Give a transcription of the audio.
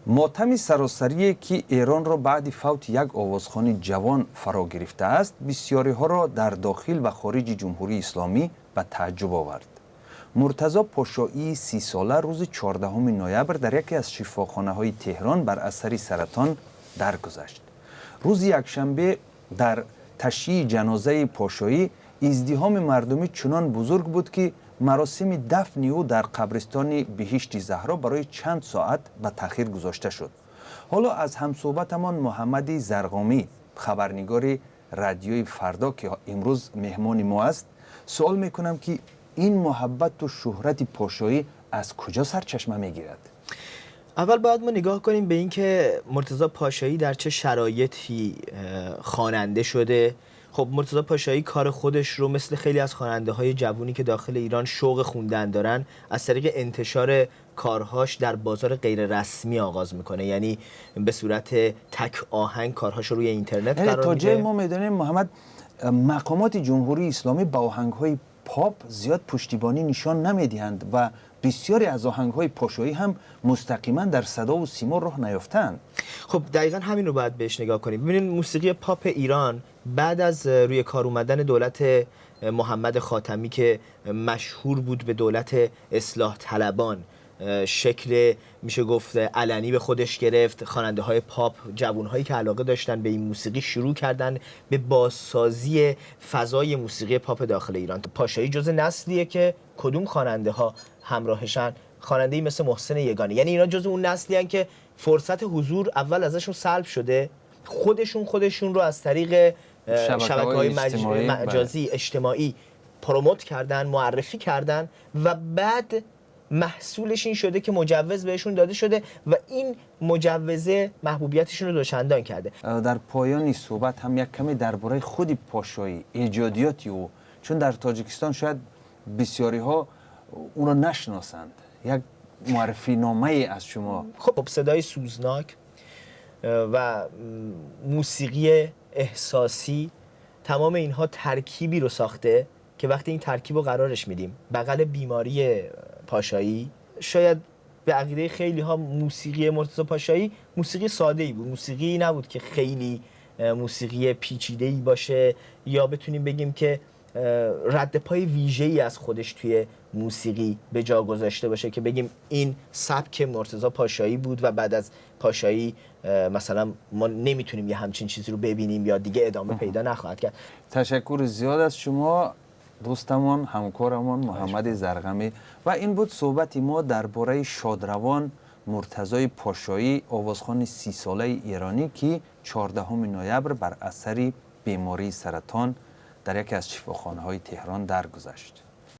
ماتم سراسری که ایران را بعد فوت یک آوازخوان جوان فرا گرفته است، بسیاری ها را در داخل و خارج جمهوری اسلامی به تعجب آورد. مرتضی پاشایی 30 ساله روز 14 نوامبر در یکی از شفاخانه های تهران بر اثر سرطان درگذشت. روز یکشنبه در تشییع جنازه پاشایی ازدحام مردمی چنان بزرگ بود که مراسم دفن او در قبرستان بهشت زهرا برای چند ساعت به تأخیر گذاشته شد. حالا از همصحبتمان محمد زرقامی، خبرنگار رادیوی فردا که امروز مهمان ما است، سوال میکنم که این محبت و شهرت پاشایی از کجا سرچشمه میگیرد؟ اول باید ما نگاه کنیم به اینکه مرتضی پاشایی در چه شرایطی خواننده شده. خب مرتضی پاشایی کار خودش رو مثل خیلی از خواننده های جوونی که داخل ایران شوق خوندن دارن از طریق انتشار کارهاش در بازار غیر رسمی آغاز میکنه، یعنی به صورت تک آهنگ کارهاش رو روی اینترنت قرار میده. تا جای ما میدونیم محمد، مقامات جمهوری اسلامی با آهنگ‌های پاپ زیاد پشتیبانی نشان نمیدهند و بسیاری از آهنگ‌های پاشایی هم مستقیما در صدا و سیما راه نیافتند. خب دقیقاً همین رو باید بهش نگاه کنیم. ببینید موسیقی پاپ ایران بعد از روی کار اومدن دولت محمد خاتمی که مشهور بود به دولت اصلاح طلبان، شکل میشه گفت علنی به خودش گرفت. خواننده های پاپ، جوان هایی که علاقه داشتن به این موسیقی شروع کردن به بازسازی فضای موسیقی پاپ داخل ایران. پاشایی جزء نسلیه که کدوم خواننده ها همراهشن؟ خواننده‌ای مثل محسن یگانه. یعنی اینا جزء اون نسلی هستن که فرصت حضور اول ازشون سلب شده، خودشون رو از طریق شبکه‌های مجازی اجتماعی پروموت کردن، معرفی کردن و بعد محصولش این شده که مجوز بهشون داده شده و این مجوزه محبوبیتشون رو دوچندان کرده. در پایان صحبت هم یک کمی درباره خود پاشایی، ایجادیاتی او، چون در تاجیکستان شاید بسیاری ها اون رو نشناسند، یک معرفی نامه از شما. خب صدای سوزناک و موسیقی احساسی، تمام اینها ترکیبی رو ساخته که وقتی این ترکیب رو قرارش میدیم بغل بیماری پاشایی، شاید به عقیده خیلی ها موسیقی مرتضی پاشایی موسیقی ساده ای بود، موسیقی نبود که خیلی موسیقی پیچیده ای باشه یا بتونیم بگیم که رد پای ویژه‌ای از خودش توی موسیقی به جا گذاشته باشه که بگیم این سبک مرتضی پاشایی بود و بعد از پاشایی مثلا ما نمیتونیم یه همچین چیزی رو ببینیم یا دیگه ادامه پیدا نخواهد کرد. تشکر زیاد از شما دوستمان، همکارمان محمد زرقامی. و این بود صحبت ما درباره شادروان مرتضی پاشایی، آوازخوان 30 ساله ایرانی که 14 نوامبر بر اثر بیماری سرطان در یکی از شفاخانه‌های تهران درگذشت.